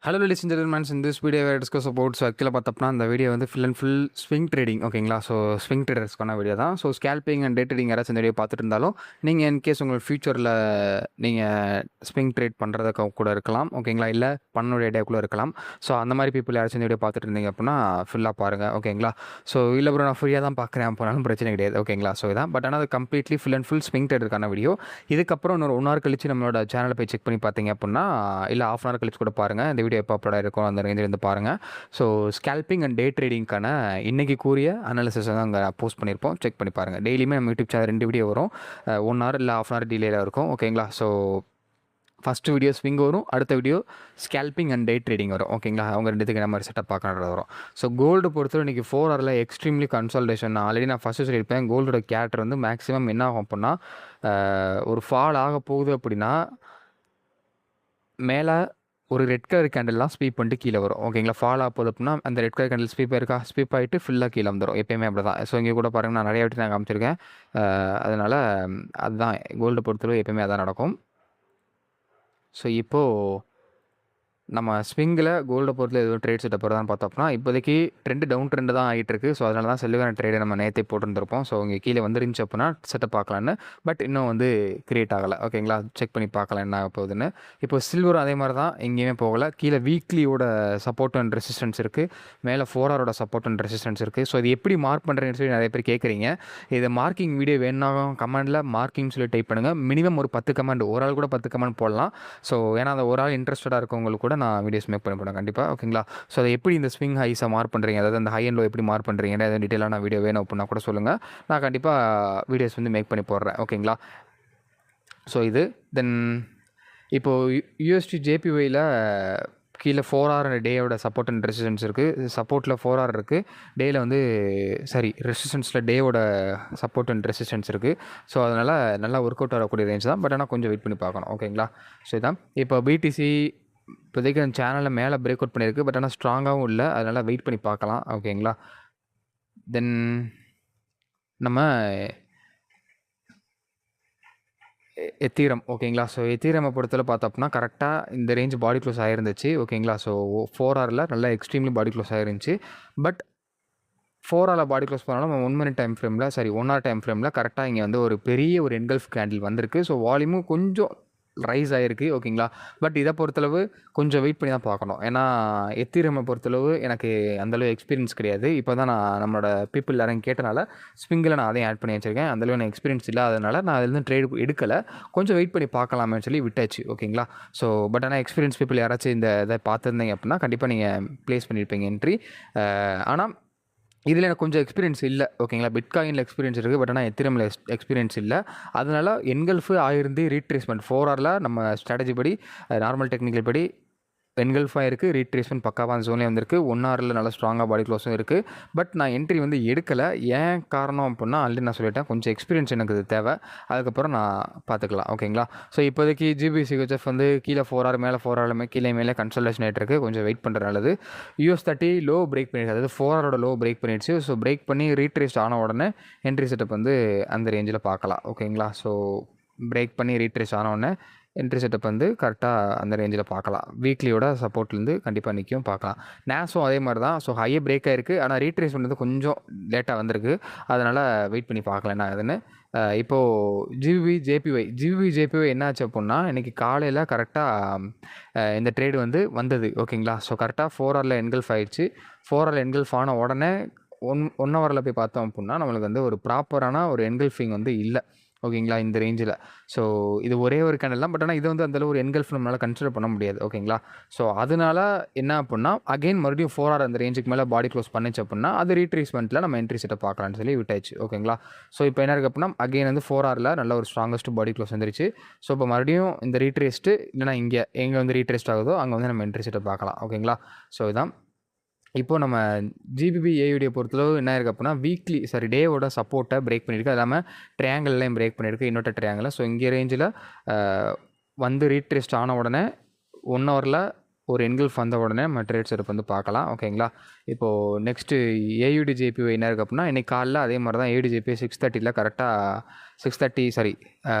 Hello ladies and gentlemen, in this video I discuss about ஆக்சுவலாக பார்த்தோம்னா அந்த video வந்து full and full swing trading ஓகேங்களா. So swing ட்ரேடர்ஸ்க்கான video தான். So scalping and day trading யாராச்சும் இந்த வீடியோ பார்த்துட்டு இருந்தாலும் நீங்கள் இன்கேஸ் உங்கள் ஃபியூச்சரில் நீங்கள் ஸ்விங் ட்ரேட் பண்ணுறதுக்கு கூட இருக்கலாம் ஓகேங்களா, இல்லை பண்ணோட ஐடியாக்குள்ளே இருக்கலாம். ஸோ அந்த மாதிரி பீப்புள் யாராச்சும் இந்த வீடியோ பார்த்துட்டு இருந்தீங்க அப்படின்னா ஃபுல்லாக பாருங்கள் ஓகேங்களா. ஸோ இல்லை ப்ரோ நான் ஃப்ரீயாக தான் பார்க்குறேன் போனாலும் பிரச்சனை கிடையாது ஓகேங்களா. ஸோ இதான் பட் ஆனால் அது completely full and full swing ட்ரேடருக்கான வீடியோ. இதுக்கப்புறம் இன்னொரு 1 hour கழிச்சு நம்மளோட சேனலை போய் செக் பண்ணி பார்த்தீங்க அப்படின்னா, இல்லை ½ hour கழிச்சு கூட பாருங்கள் இந்த வீடியோ எப்போ அப்லோட் ஆகிருக்கும் அந்த ரேஞ்சில் இருந்து பாருங்கள். ஸோ ஸ்கேல்பிங் அண்ட் டே ட்ரேடிங்க்கான இன்றைக்கி கூறிய அனாலிசிஸ் தான் அங்கே போஸ்ட் பண்ணியிருப்போம், செக் பண்ணி பாருங்கள். டெய்லியுமே நம்ம யூடியூப் சேனல் 2 வீடியோ வரும், 1 hour இல்லை ½ hour டிலேயில் இருக்கும் ஓகேங்களா. ஸோ ஃபஸ்ட்டு வீடியோ ஸ்விங் வரும், அடுத்த video scalping and day trading வரும் ஓகேங்களா. அவங்க ரெண்டுத்துக்கு என்ன மாதிரி செட்டப் பார்க்கறது வரும். ஸோ கோல்டு பொறுத்தவரை இன்றைக்கி 4 hourல எக்ஸ்ட்ரீம்லி கன்சால்டேஷன். ஆல்ரெடி நான் ஃபஸ்ட்டு சொல்லியிருப்பேன், கோல்டோட கேரக்டர் வந்து மேக்ஸிமம் என்ன ஆகும் அப்படின்னா, ஒரு ஃபால் ஆக போகுது அப்படின்னா மேலே ஒரு ரெட் கலர் கேண்டல்லாம் ஸ்வீப் பண்ணிட்டு கீழே வரும் ஓகேங்களா. ஃபால் ஆக போகுது அப்படின்னா அந்த ரெட் கலர் கேண்டில் ஸ்வீப் ஆயிருக்கா, ஸ்வீப் ஆகிட்டு ஃபுல்லாக கீழே வந்துடும் எப்பயுமே அப்படி தான். ஸோ இங்கே கூட பாருங்கள், நான் நிறைய வாட்டி நான் காமிச்சிருக்கேன். அதனால் அதுதான் கோல்டு பொறுத்தளவு எப்பயுமே அதான் நடக்கும். ஸோ இப்போது நம்ம ஸ்விங்கில் கோல்டை பொறுத்தல எதுவும் ட்ரேட் செட்டப் தான் பார்த்தோம்னா, இப்போதைக்கு டவுன் ட்ரெண்டு தான் ஆகிட்டு இருக்குது. ஸோ அதனால தான் செல்லுக்கான ட்ரேடை நம்ம நேற்றே போட்டுருந்துருப்போம். ஸோ இங்கே கீழே வந்துருந்துச்சு அப்படின்னா செட்டப் பார்க்கலான்னு, பட் இன்னும் வந்து கிரியேட் ஆகலை ஓகேங்களா. செக் பண்ணி பார்க்கலாம் என்ன ஆக போகுதுன்னு. இப்போ சில்வர் அதே மாதிரி தான், எங்கேயுமே போகலை. கீழே வீக்லியோட சப்போர்ட் அண்ட் ரெசிஸ்டன்ஸ் இருக்குது, மேலே 4 hourோட சப்போர்ட் அண்ட் ரெசிஸ்டன்ஸ் இருக்குது. ஸோ இது எப்படி மார்க் பண்ணுறேன்னு சொல்லி நிறைய பேர் கேட்குறீங்க. இது மார்க்கிங் வீடியோ வேணாலும் கமெண்டில் மார்க்கிங் சொல்லி டைப் பண்ணுங்கள். மினிமம் ஒரு 10 கமெண்ட், ஒரு ஆள் கூட 10 கமெண்ட் போடலாம். ஸோ ஏன்னா அந்த ஒரு ஆள் இன்ட்ரெஸ்டடாக இருக்கவங்களுக்கு கூட நான் வீடியோஸ் மேக் பண்ண போகிறேன் கண்டிப்பாக ஓகேங்களா. ஸோ அதை எப்படி இந்த ஸ்விங் ஹைஸை மார்க் பண்ணுறீங்க, அதாவது அந்த ஹை அண்ட் லோ எப்படி மார்க் பண்ணுறீங்க, எதாவது டீட்டெயிலான வீடியோ வேணும் அப்படின்னா கூட சொல்லுங்கள், நான் கண்டிப்பாக வீடியோஸ் வந்து மேக் பண்ணி போடுறேன் ஓகேங்களா. ஸோ இது தென் இப்போது யூஎஸ்டி ஜேபிஒயில் கீழே 4 hour டேயோட சப்போர்ட் அண்ட் ரெசிஸ்டன்ஸ் இருக்குது. சப்போர்ட்டில் 4 hour இருக்குது, டேயில் வந்து ரெசிஸ்டன்ஸில் டேவோட சப்போர்ட் அண்ட் ரெசிஸ்டன்ஸ் இருக்குது. ஸோ அதனால் நல்லா ஒர்க் அவுட் ஆகக்கூடிய ரேஞ்ச் தான், பட் ஆனால் கொஞ்சம் வெயிட் பண்ணி பார்க்கணும் ஓகேங்களா. ஸோ இதான் இப்போ பிடிசி இப்போதைக்கு அந்த சேனலில் மேலே பிரேக் அவுட் பண்ணியிருக்கு, பட் ஆனால் ஸ்ட்ராங்காகவும் இல்லை, அதனால் வெயிட் பண்ணி பார்க்கலாம் ஓகேங்களா. தென் நம்ம எத்தீரம் ஓகேங்களா. ஸோ எத்தீரமை பொறுத்தவரை பார்த்தோம்னா கரெக்டாக இந்த ரேஞ்ச் பாடி க்ளோஸ் ஆகிருந்துச்சு ஓகேங்களா. ஸோ 4 hourல நல்லா எக்ஸ்ட்ரீம்லி பாடி க்ளோஸ் ஆகிருந்துச்சு. பட் 4 hour பாடி க்ளோஸ் பண்ணாலும் நம்ம 1 minute டைம் ஃப்ரேமில் 1 hour டைம் ஃப்ரேமில் கரெக்டாக இங்கே வந்து ஒரு பெரிய ஒரு என்கல்ஃப் கேண்டில் வந்திருக்கு. ஸோ வால்யூமும் கொஞ்சம் ரைஸ் ஆகிருக்கு ஓகேங்களா. பட் இதை பொறுத்தளவு கொஞ்சம் வெயிட் பண்ணி தான் பார்க்கணும். ஏன்னா எத்தீரமை பொறுத்தளவு எனக்கு அந்தளவு எக்ஸ்பீரியன்ஸ் கிடையாது. இப்போ தான் நான் நம்மளோட பீப்புள் யாரும் கேட்டனால ஸ்விங்கில் நான் அதையும் ஆட் பண்ணி வச்சுருக்கேன். அந்தளவு எனக்கு எக்ஸ்பீரியன்ஸ் இல்லாதனால நான் அதுலேருந்து ட்ரேட் எடுக்கலை, கொஞ்சம் வெயிட் பண்ணி பார்க்கலாமேன்னு சொல்லி விட்டாச்சு ஓகேங்களா. ஸோ பட் ஆனால் எக்ஸ்பீரியன்ஸ் பீப்புள் யாராச்சும் இந்த இதை பார்த்துருந்தீங்க அப்படின்னா கண்டிப்பாக நீங்கள் ப்ளேஸ் பண்ணியிருப்பீங்க என்ட்ரி. ஆனால் இதில் எனக்கு கொஞ்சம் எக்ஸ்பீரியன்ஸ் இல்லை ஓகேங்களா. பிட்காயினில் எக்ஸ்பீரியன்ஸ் இருக்குது, பட் ஆனால் எத்திரமில் எக்ஸ்பீரியன்ஸ் இல்லை. அதனால் என்கல்ஃபு ஆயிருந்து ரீட்ரேஸ்மெண்ட் 4 hourல நம்ம ஸ்ட்ராட்டஜி படி நார்மல் டெக்னிக்கல் படி என்கல்ஃபாக இருக்குது, ரீட்ரேஸ்மெண்ட் பக்காவாக அந்த ஜோன்லேயே வந்திருக்கு. 1 hourல நல்லா ஸ்ட்ராங்காக பாடி க்ளோஸும் இருக்குது. பட் நான் என்ட்ரி வந்து எடுக்கலை. ஏன் காரணம் அப்படின்னா ஆல்ரெடி நான் சொல்லிட்டேன், கொஞ்சம் எக்ஸ்பீரியன்ஸ் எனக்கு இது தேவை, அதுக்கப்புறம் நான் பார்த்துக்கலாம் ஓகேங்களா. ஸோ இப்போதைக்கு ஜிபிசிஹெச்எஃப் வந்து கீழே 4 hour மேலே 4 hour கீழே மேலே கன்சல்டேஷன் ஆகிட்டு இருக்குது, கொஞ்சம் வெயிட் பண்ணுற நல்லது. US30 லோ பிரேக் பண்ணிடுச்சு, அதாவது 4 hourோட லோ பிரேக் பண்ணிடுச்சு. ஸோ பிரேக் பண்ணி ரீட்ரேஸ்ட் ஆன உடனே என்ட்ரி செட்டப் வந்து அந்த ரேஞ்சில் பார்க்கலாம் ஓகேங்களா. ஸோ பிரேக் பண்ணி ரீட்ரேஸ்ட் ஆன உடனே என்ட்ரி செட்டப் வந்து கரெக்டாக அந்த ரேஞ்சில் பார்க்கலாம். வீக்லியோட சப்போர்ட்லேருந்து கண்டிப்பாக நிற்கும் பார்க்கலாம். நேஸும் அதே மாதிரி தான். ஸோ ஹையே பிரேக் ஆகிருக்கு, ஆனால் ரீட்ரேஸ் பண்ணது கொஞ்சம் லேட்டாக வந்திருக்கு, அதனால் வெயிட் பண்ணி பார்க்கலாம் என்ன ஆகுதுன்னு. இப்போது ஜிபிபி ஜேபிஒய் என்னாச்சு அப்படின்னா, இன்றைக்கி காலையில் கரெக்டாக இந்த ட்ரேடு வந்து வந்தது ஓகேங்களா. ஸோ கரெக்டாக 4 hourல என்கல்ஃப் ஆகிடுச்சு. 4 hourல என்கல்ஃப் ஆன உடனே 1 hourல போய் பார்த்தோம் அப்படின்னா நம்மளுக்கு வந்து ஒரு ப்ராப்பரான ஒரு என்கல்ஃபிங் வந்து இல்லை ஓகேங்களா இந்த ரேஞ்சில். ஸோ இது ஒரே ஒரு கேண்டில் தான், பட் ஆனால் இது வந்து அந்தளவு ஒரு என்கல்ஃப் நம்மளால் கன்சிடர் பண்ண முடியாது ஓகேங்களா. ஸோ அதனால் என்ன அப்படின்னா அகைன் மறுபடியும் 4 hour அந்த ரேஞ்சுக்கு மேலே பாடி க்ளோஸ் பண்ணிச்சு அப்படின்னா அது ரீட்ரேஸ்மெண்ட்டில் நம்ம என்ட்ரி செட்டப் பார்க்கலான்னு சொல்லி விட்டாச்சு ஓகேங்களா. ஸோ இப்போ என்ன இருக்குது அப்படின்னா அகைன் வந்து 4 hourல நல்ல ஒரு ஸ்ட்ராங்கஸ்ட் பாடி க்ளோஸ் வந்துருச்சு. ஸோ இப்போ மறுபடியும் இந்த ரீட்ரேஸ்ட்டு இல்லைனா எங்கே வந்து ரீட்ரேஸ்ட் ஆகுதோ அங்கே வந்து நம்ம என்ட்ரி செட்டப் பார்க்கலாம் ஓகேங்களா. ஸோ இதான் இப்போது நம்ம ஜிபிபி ஏயுடைய பொறுத்தளவு என்ன இருக்குது அப்படின்னா டேவோட சப்போர்ட்டை பிரேக் பண்ணியிருக்கு, அது இல்லாமல் ட்ரையாங்கிள்லையும் பிரேக் பண்ணியிருக்கு, இன்னொரு ட்ரையாங்கில். ஸோ இங்கே ரேஞ்சில் வந்து ரீட்ரேஸ்ட் ஆன உடனே 1 hourல ஒரு என்கல்ஃப் வந்த உடனே நம்ம ட்ரேட் செட்டப் வந்து பார்க்கலாம் ஓகேங்களா. இப்போது நெக்ஸ்ட்டு ஏயுடி ஜேபிஒய் என்ன இருக்குது அப்படின்னா, இன்றைக்கி காலைல அதே மாதிரி தான் ஏயுடி ஜேபிஒய் 6:30 கரெக்டாக 6:30 சாரி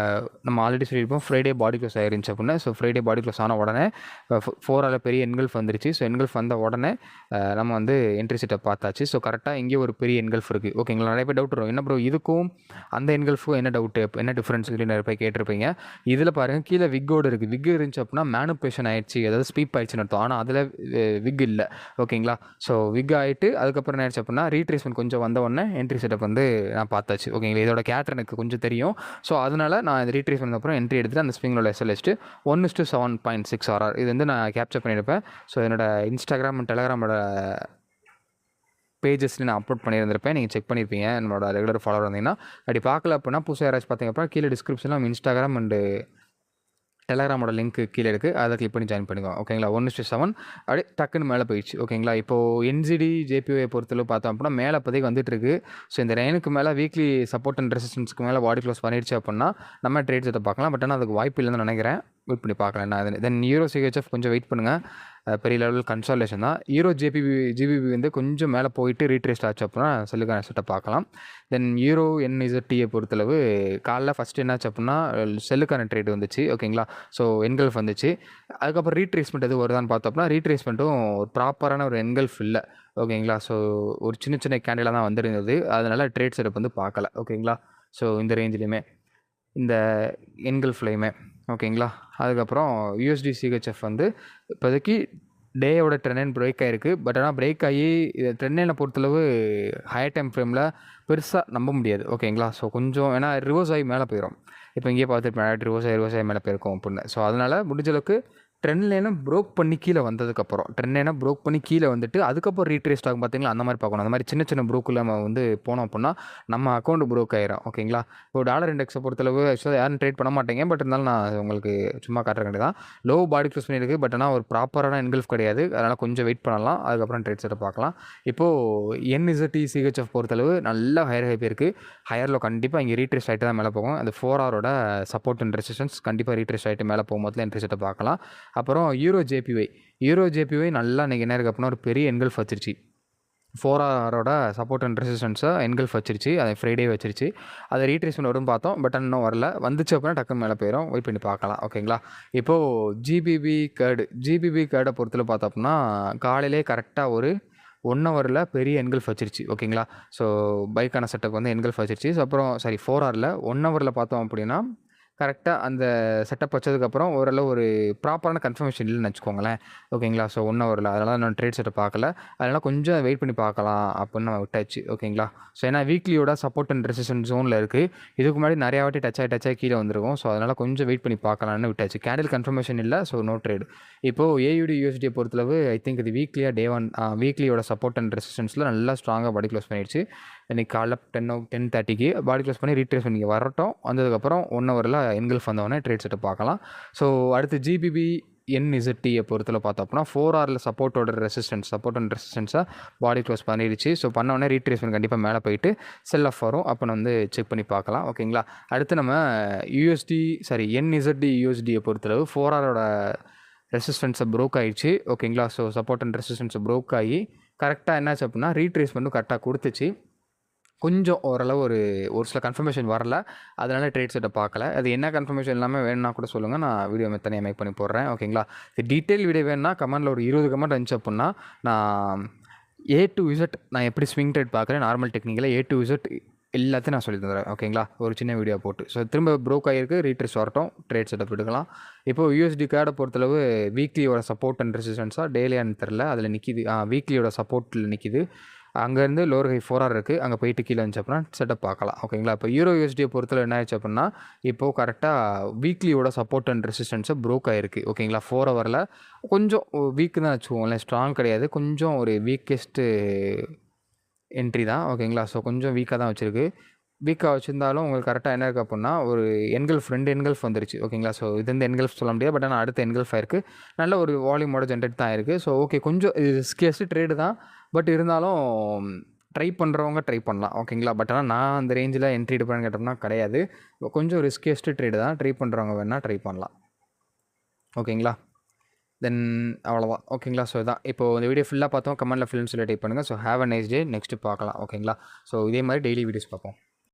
நம்ம ஆல்ரெடி சொல்லியிருப்போம் ஃப்ரைடே பாடி க்ளோஸ் ஆயிருந்துச்சு அப்படின்னா. ஸோ ஃப்ரைடே பாடி க்ளோஸ் ஆன உடனே 4 பெரிய என்கல்ஃப் வந்துருச்சு. ஸோ என்கல்ஃப் வந்த உடனே நம்ம வந்து என்ட்ரி செட்டப் பார்த்தாச்சு. ஸோ கரெக்டாக இங்கே ஒரு பெரிய என்கல்ஃப் இருக்குது. ஓகேங்களா, நிறைய பேர் டவுட் வரும், என்ன ப்ரோ இதுக்கும் அந்த என்கல்ஃபுக்கும் என்ன டவுட்டு, என்ன டிஃப்ரென்ஸ் சொல்லி நிறைய பேர் கேட்டிருப்பீங்க. இதில் பாருங்கள், கீழே விக்கோடு இருக்குது. விக் இருந்துச்சு அப்படின்னா மேனுபேஷன் ஆயிடுச்சு, அதாவது ஸ்பீப் ஆயிடுச்சுன்னு அர்த்தம். ஆனால் அதில் விக் இல்லை. ஓகேங்களா, ஸோ விக் ஆகிட்டு அதுக்கப்புறம் என்ன ஆயிடுச்சு அப்படின்னா ரீட்ரேஸ்மெண்ட் கொஞ்சம் வந்த உடனே என்ட்ரி செட்டப் வந்து நான் பார்த்தாச்சு. ஓகேங்களா, இதோட கேரக்டர் எனக்கு கொஞ்சம் தெரியும். ஸோ அதனால் நான் இந்த ரீட்ரேஸ்மெண்ட் அப்புறம் என்ட்ரி எடுத்துகிட்டு அந்த ஸ்விங்கோட எஸ்எல்எஸ்ட்டு 1:7.6 RR இது வந்து நான் கேப்சர் பண்ணியிருப்பேன். ஸோ என்னோட இன்ஸ்டாகிராம் அண்ட் டெலகிராமோட பேஜஸில் நான் அப்லோட் பண்ணியிருந்திருப்பேன். நீங்கள் செக் பண்ணியிருப்பீங்க, என்னோட ரெகுலர் ஃபாலோவர் இருந்தீங்கன்னா. அப்படி பார்க்கல அப்படின்னா புதுசாக யாராச்சும் பார்த்தீங்க அப்படின்னா கீழே டிஸ்கிரிப்ஷனில் நம்ம இன்ஸ்டாகிராம் அண்டு டெலகிராமோட லிங்க் கீழே இருக்குது, அதை கிளிக் பண்ணி ஜாயின் பண்ணிக்கோங்க. ஓகேங்களா, 1:7 அப்படியே டக்குன்னு மேலே போயிடுச்சு. ஓகேங்களா, இப்போது என்ஜிடி ஜேபிஓயை பொறுத்தளவு பார்த்தோம் அப்படின்னா மேலே இப்போதைக்கு வந்துட்டுருக்கு. ஸோ இந்த ரேனுக்கு மேலே வீக்லி சப்போர்ட் அண்ட் ரெசிஸ்டன்ஸ்க்கு மேலே பாடி க்ளோஸ் பண்ணிடுச்சு அப்படின்னா நம்ம ட்ரேட் செட்டை பார்க்கலாம். பட் ஆனால் அதுக்கு வாய்ப்பு இல்லைன்னு நினைக்கிறேன். வெயிட் பண்ணி பார்க்கலாம் என்ன ஆகுதுன்னு. தென் யூரோ சிஹெச்எஃப் கொஞ்சம் வெயிட் பண்ணுங்கள், பெரிய லெவல் கன்சாலேஷன் தான். யூரோ ஜிபிபி வந்து கொஞ்சம் மேலே போயிட்டு ரீட்ரேஸ்ட் ஆச்சு அப்படின்னா செல்லுக்கான செட்டை பார்க்கலாம். தென் யூரோ என்இசட்டியை பொறுத்தளவு காலைல ஃபஸ்ட்டு என்னாச்சு அப்படின்னா செல்லுக்கான ட்ரேட் வந்துச்சு. ஓகேங்களா, ஸோ என்கல்ஃப் வந்துச்சு. அதுக்கப்புறம் ரீட்ரேஸ்மெண்ட் எது வருதான்னு பார்த்தோம்னா ரீட்ரேஸ்மெண்ட்டும் ஒரு ப்ராப்பரான ஒரு என்கல்ஃப் இல்லை. ஓகேங்களா, ஸோ ஒரு சின்ன சின்ன கேண்டிலாக தான் வந்திருந்தது. அதனால் ட்ரேட் செட்டப் வந்து பார்க்கல. ஓகேங்களா, ஸோ இந்த ரேஞ்சிலையுமே இந்த என்கல்ஃப்லையுமே. ஓகேங்களா, அதுக்கப்புறம் யூஎஸ்டி சிஹெச்எஃப் வந்து இப்போதைக்கு டேயோட ட்ரெண்ட் லைன் பிரேக் ஆகிருக்கு. பட் ஆனால் பிரேக் ஆகி ட்ரெண்ட் லைனை பொறுத்தளவு ஹையர் டைம் ஃப்ரேமில் பெருசாக நம்ப முடியாது. ஓகேங்களா, ஸோ கொஞ்சம் ஏன்னா ரிவர்ஸ் ஆகி மேலே போயிடும். இப்போ இங்கேயே பார்த்துட்டு ரிவர்ஸ் ஆகி மேலே போயிருக்கோம் அப்படின்னு. ஸோ அதனால் முடிஞ்ச அளவுக்கு ட்ரெண்ட் லைனை ப்ரோக் பண்ணி கீழே வந்ததுக்கப்புறம் ட்ரெண்ட் லைனை ப்ரோக் பண்ணி கீழே வந்துட்டு அதுக்கப்புறம் ரீட்ரேஸ்ட் ஆகும் பார்த்தீங்களா, அந்த மாதிரி பார்க்கணும். அந்த மாதிரி சின்ன சின்ன ப்ரோக்கில் நம்ம வந்து போனோம் அப்படின்னா நம்ம அக்கௌண்ட் ப்ரோக் ஆயிரும். ஓகேங்களா, இப்போ டாலர் இண்டெக்ஸை பொறுத்தளவு ஆக்சுவலாக யாரும் ட்ரேட் பண்ண மாட்டேங்க. பட் இருந்தாலும் நான் உங்களுக்கு சும்மா காட்டுற வேண்டியது தான். லோ பாடி க்ளோஸ் பண்ணியிருக்கு. பட் ஆனால் ஒரு ப்ராப்பரான என்கல்ஃப் கிடையாது. அதனால் கொஞ்சம் வெயிட் பண்ணலாம், அதுக்கப்புறம் ட்ரேட் செட்டை பார்க்கலாம். இப்போது என்இசட்டி சிஹெச்எஃப் பொறுத்தளவு நல்ல ஹையர் ஹைப் இருக்குது. ஹையரில் கண்டிப்பாக இங்கே ரீட்ரேஸ்ட் ஆகிட்டு தான் மேலே போகும். அந்த 4 ஹவரோட சப்போர்ட் அண்ட் ரெசிஸ்டன்ஸ் கண்டிப்பாக ரீட்ரேஸ்ட் ஆகிட்டு மேலே போகும்போது என்ட்ரி செட்டை பார்க்கலாம். அப்புறம் யூரோ ஜேபிஒய் நல்லா இன்றைக்கி என்ன இருக்குது அப்படின்னா ஒரு பெரிய என்கல்ஃப் வச்சிருச்சு. 4 ஹவரோட சப்போர்ட் அண்ட் ரெசிஸ்டன்ஸை என்கல்ஃப் வச்சிருச்சு. அதை ஃப்ரைடே வச்சிருச்சு. அதை ரீட்ரேஸ்மெண்ட் வரும் பார்த்தோம். பட் இன்னும் வரல. வந்துச்சு அப்படின்னா டக்குன்னு மேலே போயிடும். வெயிட் பண்ணி பார்க்கலாம். ஓகேங்களா, இப்போது ஜிபிபி கேர்டை பொறுத்தல பார்த்தோம் அப்படின்னா காலையிலே கரெக்டாக ஒரு 1 ஹவரில் பெரிய என்கல்ஃப் வச்சிருச்சு. ஓகேங்களா, ஸோ பைக்கான செட்டப் வந்து என்கல்ஃப் வச்சிருச்சு. ஸோ அப்புறம் 4 ஹவரில் 1 ஹவரில் பார்த்தோம் அப்படின்னா கரெக்டாக அந்த செட்டப் வச்சதுக்கப்புறம் ஓரளவு ஒரு ப்ராப்பரான கன்ஃபர்மேஷன் இல்லைன்னு வச்சுக்கோங்களேன். ஓகேங்களா, ஸோ 1 ஹவரில் அதனால் நான் ட்ரேட் செட்டை பார்க்கல. அதனால் கொஞ்சம் வெயிட் பண்ணி பார்க்கலாம் அப்படின்னு நம்ம விட்டாச்சு. ஓகேங்களா, ஸோ ஏன்னா வீக்லியோட சப்போர்ட் அண்ட் ரெசிஸ்டன்ஸ் ஜோனில் இருக்குது. இதுக்கு முன்னாடி நிறையா வாட்டி டச் ஆகி கீழே வந்துருக்கும். ஸோ அதனால் கொஞ்சம் வெயிட் பண்ணி பார்க்கலான்னு விட்டாச்சு. கேண்டில் கன்ஃபர்மேஷன் இல்லை, ஸோ நோ ட்ரேட். இப்போது ஏயுடி யூஎஸ்டியை பொறுத்தளவு ஐ திங்க் இது வீக்லியோட சப்போர்ட் அண்ட் ரெசிஸ்டன்ஸில் நல்லா ஸ்ட்ராங்காக பாடி க்ளோஸ் பண்ணிடுச்சு. இன்றைக்கி காலைல 10:30க்கு பாடி க்ளோஸ் பண்ணி ரீட்ரேஸ் பண்ணி வரட்டும். வந்ததுக்கப்புறம் 1 ஹவரில் என்கல்ஃப் வந்தவொடனே ட்ரேட் செட்டை பார்க்கலாம். ஸோ அடுத்து ஜிபிபி என்இசட்டியை பொறுத்தளவு பார்த்தோம் அப்படின்னா 4 ஹவரில் சப்போர்ட் அண்ட் ரெசிஸ்டன்ஸாக பாடி க்ளோஸ் பண்ணிடுச்சு. ஸோ பண்ணோடனே ரீட்ரேஸ்மெண்ட் கண்டிப்பாக மேலே போயிட்டு செல் ஆஃப் வரும். அப்போ வந்து செக் பண்ணி பார்க்கலாம். ஓகேங்களா, அடுத்து நம்ம என்இசட்டி யூஎஸ்டியை பொறுத்தளவு 4 ஹவரோட ரெசிஸ்டன்ஸை ப்ரோக் ஆகிடுச்சு. ஓகேங்களா, ஸோ சப்போர்ட் அண்ட் ரெசிஸ்டன்ஸை ப்ரோக் ஆகி கரெக்டாக என்னாச்சு அப்படின்னா ரீட்ரேஸ்மெண்ட்டும் கரெக்டாக கொடுத்துச்சு. கொஞ்சம் ஓரளவு ஒரு சில கன்ஃபர்மேஷன் வரல. அதனால் ட்ரேட் செட்டை பார்க்கல. அது என்ன கன்ஃபர்மேஷன் எல்லாமே வேணும்னா கூட சொல்லுங்கள், நான் வீடியோ தனியாக மேக் பண்ணி போடுறேன். ஓகேங்களா, இது டீட்டெயில் வீடியோ வேணும்னா கமெண்டில் ஒரு 20 கமெண்ட் இருந்துச்சு அப்படின்னா நான் A to Z நான் எப்படி ஸ்விங் ட்ரேட் பார்க்குறேன், நார்மல் டெக்னிக்கில் A to Z எல்லாத்தையும் நான் சொல்லி தந்துடுறேன். ஓகேங்களா, ஒரு சின்ன வீடியோ போட்டு. ஸோ திரும்ப ப்ரோக் ஆகிருக்கு, ரீட்ரேஸ் வரட்டும், ட்ரேட் செட்டப் எடுக்கலாம். இப்போது யூஎஸ்டி கார்டை பொறுத்தளவு வீக்லியோட சப்போர்ட் அண்ட் ரெசிஸ்டன்ஸாக டெய்லியான்னு தெரில, அதில் நிற்கிது. வீக்லியோட சப்போர்ட்டில் நிற்கிது. அங்கேருந்து லோவர் ஹை 4 ஹவர் இருக்குது. அங்கே போயிட்டு கீழே வந்துச்சு அப்படின்னா செட்டப் பார்க்கலாம். ஓகேங்களா, இப்போ யூரோ யூஎஸ்டியை பொறுத்தல என்ன ஆயிடுச்சு அப்படின்னா இப்போது கரெக்டாக வீக்லியோட சப்போர்ட் அண்ட் ரெசிஸ்டன்ஸை ப்ரோக் ஆகிருக்கு. ஓகேங்களா, 4 ஹவரில் கொஞ்சம் வீக்கு தான் வச்சுக்கோங்களேன், ஸ்ட்ராங் கிடையாது, கொஞ்சம் ஒரு வீக்கெஸ்ட்டு என்ட்ரி தான். ஓகேங்களா, ஸோ கொஞ்சம் வீக்காக தான் வச்சுருக்கு. வீக்காக வச்சுருந்தாலும் உங்களுக்கு கரெக்டாக என்ன இருக்குது அப்படின்னா ஒரு என்கல்ஃப் 2 என்கல்ஃப் வந்துருச்சு. ஓகேங்களா, ஸோ இது வந்து என்கல்ஃப் சொல்ல முடியாது. பட் ஆனால் அடுத்த என்கல்ஃப் ஆயிருக்கு. நல்ல ஒரு வால்யூமோட ஜென்ரேட் தான் இருக்குது. ஸோ ஓகே, கொஞ்சம் இது ரிஸ்கியஸ்ட் ட்ரேடு தான். பட் இருந்தாலும் ட்ரை பண்ணுறவங்க ட்ரை பண்ணலாம். ஓகேங்களா, பட் ஆனால் நான் அந்த ரேஞ்சில் என்ட்ரி எடுப்பேன்னு கேட்டோம்னா கிடையாது. கொஞ்சம் ரிஸ்கியஸ்ட் ட்ரேடு தான். ட்ரை பண்ணுறவங்க வேணால் ட்ரை பண்ணலாம். ஓகேங்களா, தென் அவ்வளோதான். ஓகேங்களா, ஸோ இதான் இப்போது இந்த வீடியோ ஃபுல்லாக பார்த்தோம். கமெண்ட்டில் ஃபில்ம்ஸ் சொல்லி டைப் பண்ணுங்கள். So have a nice day. Next பார்க்கலாம். ஓகேங்களா, ஸோ இதே மாதிரி டெய்லி வீடியோஸ் பார்ப்போம்.